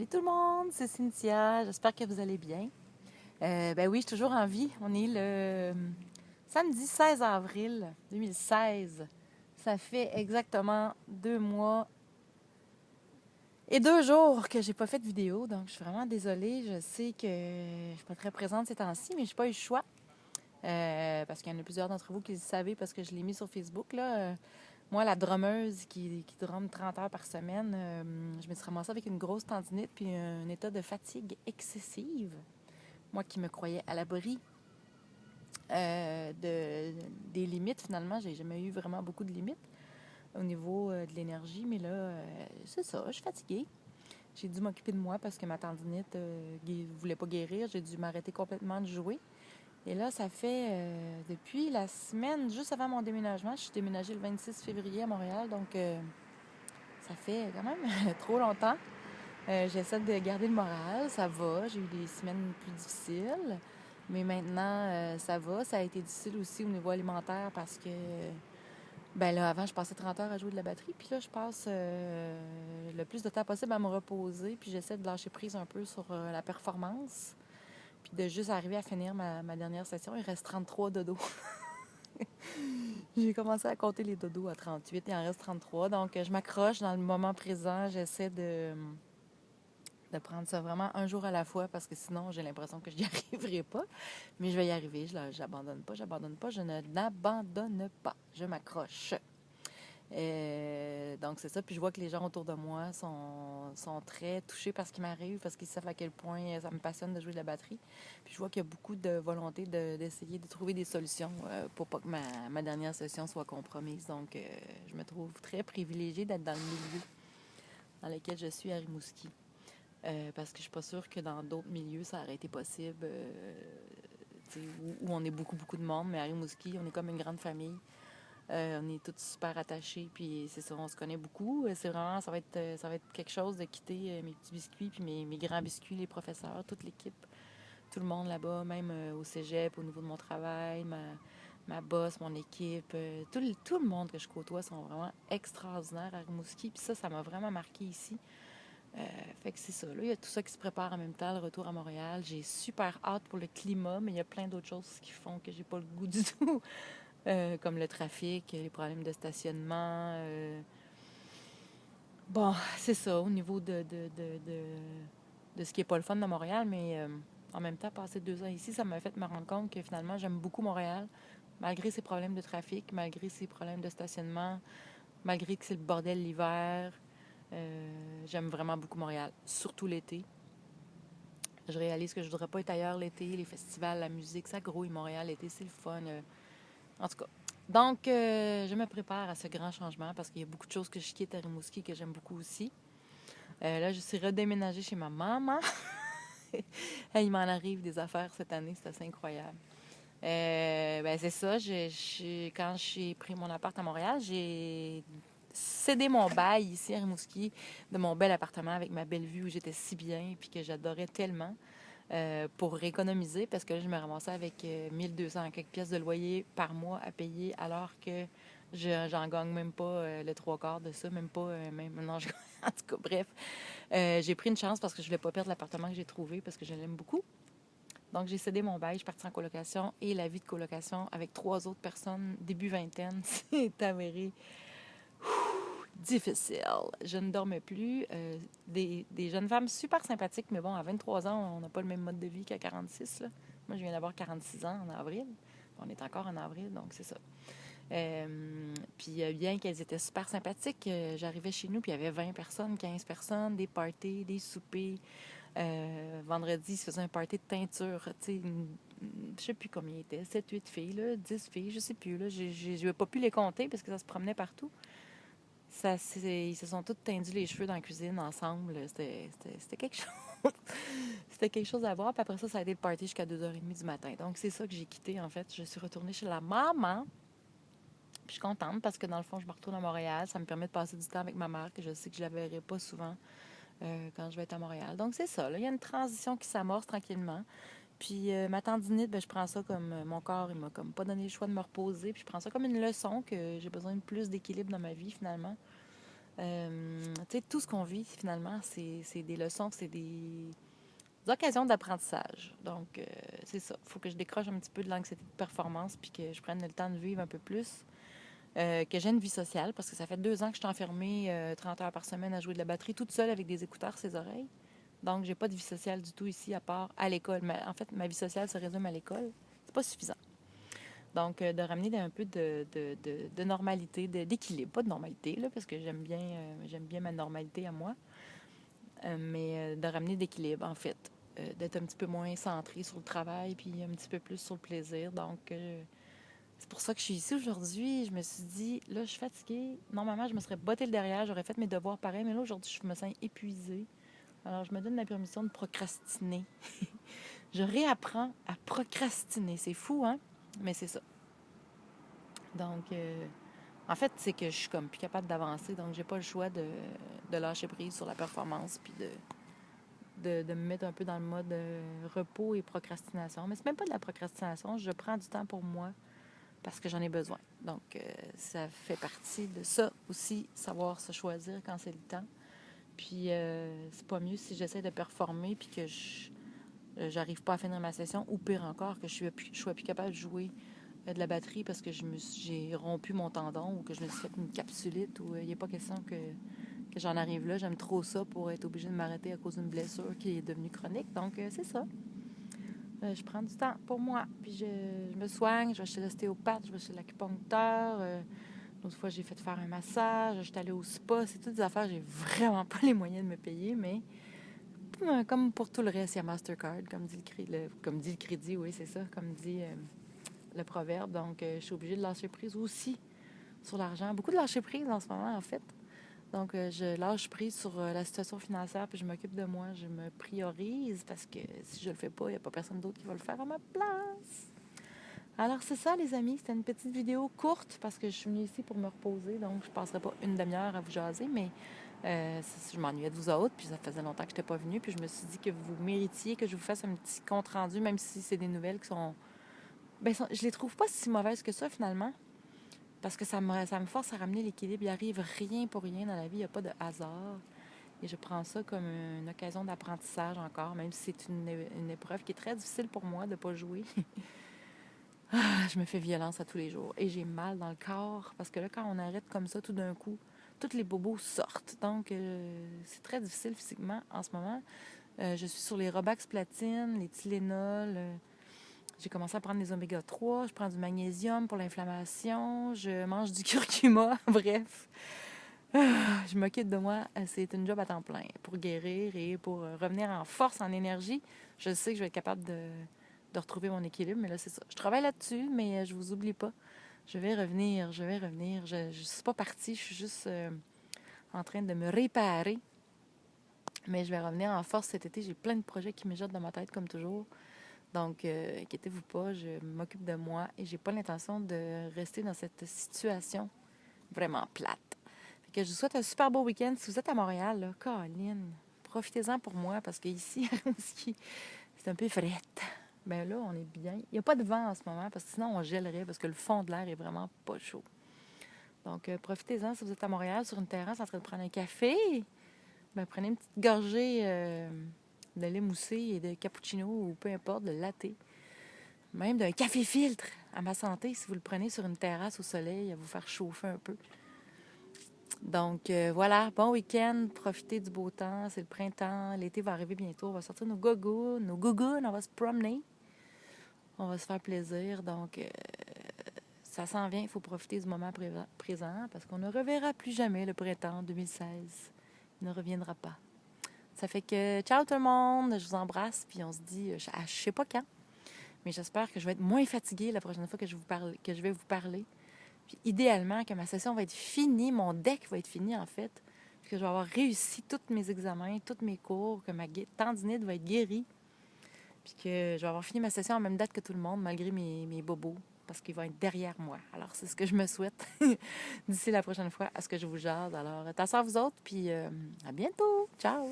Salut tout le monde, c'est Cynthia. J'espère que vous allez bien. Ben oui, je suis toujours en vie. On est le samedi 16 avril 2016. Ça fait exactement 2 mois et 2 jours que j'ai pas fait de vidéo, donc je suis vraiment désolée. Je sais que je suis pas très présente ces temps-ci, mais j'ai pas eu le choix. Parce qu'il y en a plusieurs d'entre vous qui le savez parce que je l'ai mis sur Facebook, là. Moi, la drummeuse qui drumme 30 heures par semaine, je me suis ramassée avec une grosse tendinite puis un état de fatigue excessive. Moi qui me croyais à l'abri des limites, finalement, j'ai jamais eu vraiment beaucoup de limites au niveau de l'énergie, mais là, c'est ça, je suis fatiguée. J'ai dû m'occuper de moi parce que ma tendinite ne voulait pas guérir. J'ai dû m'arrêter complètement de jouer. Et là, ça fait depuis la semaine juste avant mon déménagement. Je suis déménagée le 26 février à Montréal, donc ça fait quand même trop longtemps. J'essaie de garder le moral, ça va. J'ai eu des semaines plus difficiles, mais maintenant, ça va. Ça a été difficile aussi au niveau alimentaire parce que, ben là, avant, je passais 30 heures à jouer de la batterie, puis là, je passe le plus de temps possible à me reposer, puis j'essaie de lâcher prise un peu sur la performance, puis de juste arriver à finir ma dernière session. Il reste 33 dodos. J'ai commencé à compter les dodos à 38, il en reste 33, donc je m'accroche dans le moment présent, j'essaie de prendre ça vraiment un jour à la fois parce que sinon, j'ai l'impression que je n'y arriverai pas. Mais je vais y arriver. J'abandonne pas, je n'abandonne pas. Je m'accroche. Donc, c'est ça. Puis je vois que les gens autour de moi sont très touchés par ce qui m'arrive parce qu'ils savent à quel point ça me passionne de jouer de la batterie. Puis je vois qu'il y a beaucoup de volonté d'essayer de trouver des solutions pour pas que ma dernière session soit compromise. Donc, je me trouve très privilégiée d'être dans le milieu dans lequel je suis à Rimouski. Parce que je suis pas sûre que dans d'autres milieux, ça aurait été possible. Où on est beaucoup, beaucoup de monde. Mais à Rimouski, on est comme une grande famille. On est tous super attachés. Puis c'est ça, on se connaît beaucoup. C'est vraiment, ça va être quelque chose de quitter mes petits biscuits, puis mes grands biscuits, les professeurs, toute l'équipe. Tout le monde là-bas, même au cégep, au niveau de mon travail, ma boss, mon équipe. Tout le monde que je côtoie sont vraiment extraordinaires à Rimouski. Puis ça m'a vraiment marqué ici. Fait que c'est ça. Là, il y a tout ça qui se prépare en même temps, le retour à Montréal. J'ai super hâte pour le climat, mais il y a plein d'autres choses qui font que j'ai pas le goût du tout. Comme le trafic, les problèmes de stationnement. Bon, c'est ça, au niveau de ce qui est pas le fun de Montréal, mais en même temps, passer 2 ans ici, ça m'a fait me rendre compte que finalement, j'aime beaucoup Montréal, malgré ses problèmes de trafic, malgré ses problèmes de stationnement, malgré que c'est le bordel l'hiver. J'aime vraiment beaucoup Montréal, surtout l'été. Je réalise que je voudrais pas être ailleurs l'été, les festivals, la musique, ça grouille Montréal l'été, c'est le fun. En tout cas. Donc, je me prépare à ce grand changement parce qu'il y a beaucoup de choses que je quitte à Rimouski que j'aime beaucoup aussi. Là, je suis redéménagée chez ma maman. Il m'en arrive des affaires cette année, c'est assez incroyable. Ben c'est ça, quand j'ai pris mon appart à Montréal, j'ai cédé mon bail ici à Rimouski de mon bel appartement avec ma belle vue où j'étais si bien et que j'adorais tellement pour économiser parce que là, je me ramassais avec 1200 quelques pièces de loyer par mois à payer alors que j'en gagne même pas le trois quarts de ça, même pas, même, non, en tout cas, bref. J'ai pris une chance parce que je voulais pas perdre l'appartement que j'ai trouvé parce que je l'aime beaucoup. Donc, j'ai cédé mon bail, je suis partie en colocation et la vie de colocation avec 3 autres personnes, début vingtaine, c'est avéré difficile. Je ne dormais plus. Des jeunes femmes super sympathiques, mais bon, à 23 ans, on n'a pas le même mode de vie qu'à 46. Là. Moi, je viens d'avoir 46 ans en avril. On est encore en avril, donc c'est ça. Puis bien qu'elles étaient super sympathiques, j'arrivais chez nous, puis il y avait 20 personnes, 15 personnes, des parties, des soupers. Vendredi, ils se faisaient un party de teinture. Je sais plus combien il était, 7, 8 filles, là, 10 filles, je sais plus. Là. Je n'ai pas pu les compter parce que ça se promenait partout. Ils se sont tous tendus les cheveux dans la cuisine ensemble. C'était quelque chose. C'était quelque chose à voir. Puis après ça, ça a été le party jusqu'à 2h30 du matin. Donc, c'est ça que j'ai quitté, en fait. Je suis retournée chez la maman. Puis je suis contente parce que, dans le fond, je me retourne à Montréal. Ça me permet de passer du temps avec ma mère, que je sais que je ne la verrai pas souvent quand je vais être à Montréal. Donc, c'est ça. Là. Il y a une transition qui s'amorce tranquillement. Puis ma tendinite, ben, je prends ça comme mon corps, il m'a comme pas donné le choix de me reposer. Puis je prends ça comme une leçon que j'ai besoin de plus d'équilibre dans ma vie, finalement. Tu sais, tout ce qu'on vit, finalement, c'est des leçons, c'est des occasions d'apprentissage. Donc, c'est ça. Il faut que je décroche un petit peu de l'anxiété de performance puis que je prenne le temps de vivre un peu plus. Que j'ai une vie sociale parce que ça fait 2 ans que je suis enfermée 30 heures par semaine à jouer de la batterie toute seule avec des écouteurs sur ses oreilles. Donc, j'ai pas de vie sociale du tout ici à part à l'école. En fait, ma vie sociale se résume à l'école. C'est pas suffisant. Donc, de ramener un peu de normalité, d'équilibre. Pas de normalité, là, parce que j'aime bien ma normalité à moi. Mais de ramener d'équilibre, en fait. D'être un petit peu moins centré sur le travail, puis un petit peu plus sur le plaisir. Donc, c'est pour ça que je suis ici aujourd'hui. Je me suis dit, là, je suis fatiguée. Normalement, je me serais botté le derrière, j'aurais fait mes devoirs pareil, mais là, aujourd'hui, je me sens épuisée. Alors, je me donne la permission de procrastiner. Je réapprends à procrastiner. C'est fou, hein? Mais c'est ça. Donc, en fait, c'est que je suis comme plus capable d'avancer, donc j'ai pas le choix de lâcher prise sur la performance, puis de me mettre un peu dans le mode repos et procrastination. Mais c'est même pas de la procrastination, je prends du temps pour moi parce que j'en ai besoin. Donc, ça fait partie de ça aussi, savoir se choisir quand c'est le temps. Puis, c'est pas mieux si j'essaie de performer puis que j'arrive pas à finir ma session, ou pire encore, que je sois plus capable de jouer de la batterie parce que j'ai rompu mon tendon ou que je me suis fait une capsulite ou il n'est pas question que j'en arrive là. J'aime trop ça pour être obligée de m'arrêter à cause d'une blessure qui est devenue chronique. Donc, c'est ça. Je prends du temps pour moi. Puis, je me soigne. Je vais chez l'ostéopathe, je vais chez l'acupuncteur. L'autre fois, j'ai fait faire un massage. Je suis allée au spa. C'est toutes des affaires que j'ai vraiment pas les moyens de me payer, mais comme pour tout le reste, il y a Mastercard, comme dit le crédit, oui, c'est ça, comme dit le proverbe. Donc, je suis obligée de lâcher prise aussi sur l'argent. Beaucoup de lâcher prise en ce moment, en fait. Donc, je lâche prise sur la situation financière, puis je m'occupe de moi. Je me priorise parce que si je le fais pas, il n'y a pas personne d'autre qui va le faire à ma place. Alors, c'est ça, les amis. C'était une petite vidéo courte parce que je suis venue ici pour me reposer. Donc, je ne passerai pas une demi-heure à vous jaser, mais je m'ennuyais de vous autres, puis ça faisait longtemps que je n'étais pas venue. Puis je me suis dit que vous méritiez que je vous fasse un petit compte-rendu, même si c'est des nouvelles qui sont... Ben, je les trouve pas si mauvaises que ça, finalement. Parce que ça me force à ramener l'équilibre. Il arrive rien pour rien dans la vie. Il n'y a pas de hasard. Et je prends ça comme une occasion d'apprentissage encore, même si c'est une épreuve qui est très difficile pour moi de ne pas jouer. Je me fais violence à tous les jours. Et j'ai mal dans le corps. Parce que là, quand on arrête comme ça, tout d'un coup, tous les bobos sortent. Donc, c'est très difficile physiquement en ce moment. Je suis sur les Robax Platine, les Tylenol. J'ai commencé à prendre des oméga 3. Je prends du magnésium pour l'inflammation. Je mange du curcuma. Bref, je m'occupe de moi. C'est une job à temps plein pour guérir et pour revenir en force, en énergie. Je sais que je vais être capable de retrouver mon équilibre, mais là, c'est ça. Je travaille là-dessus, mais je vous oublie pas. Je vais revenir. Je ne suis pas partie. Je suis juste en train de me réparer. Mais je vais revenir en force cet été. J'ai plein de projets qui mijotent dans ma tête, comme toujours. Donc, inquiétez-vous pas, je m'occupe de moi et j'ai pas l'intention de rester dans cette situation vraiment plate. Fait que je vous souhaite un super beau week-end. Si vous êtes à Montréal, là, Caroline, profitez-en pour moi parce qu'ici, c'est un peu frette. Ben là, on est bien. Il n'y a pas de vent en ce moment parce que sinon, on gèlerait parce que le fond de l'air est vraiment pas chaud. Donc, profitez-en si vous êtes à Montréal sur une terrasse en train de prendre un café. Ben, prenez une petite gorgée de lait moussé et de cappuccino ou peu importe, de latte. Même d'un café filtre à ma santé si vous le prenez sur une terrasse au soleil à vous faire chauffer un peu. Donc, voilà, bon week-end, profitez du beau temps, c'est le printemps, l'été va arriver bientôt, on va sortir nos gougounes, on va se promener, on va se faire plaisir. Donc, ça s'en vient, il faut profiter du moment présent parce qu'on ne reverra plus jamais le printemps 2016. Il ne reviendra pas. Ça fait que, ciao tout le monde, je vous embrasse, puis on se dit, je sais pas quand, mais j'espère que je vais être moins fatiguée la prochaine fois que je vais vous parler. Puis idéalement, que ma session va être finie, mon deck va être fini en fait, puis que je vais avoir réussi tous mes examens, tous mes cours, que ma tendinite va être guérie, puis que je vais avoir fini ma session en même date que tout le monde, malgré mes bobos, parce qu'ils vont être derrière moi. Alors, c'est ce que je me souhaite d'ici la prochaine fois à ce que je vous jase. Alors, ta soeur vous autres, puis à bientôt! Ciao!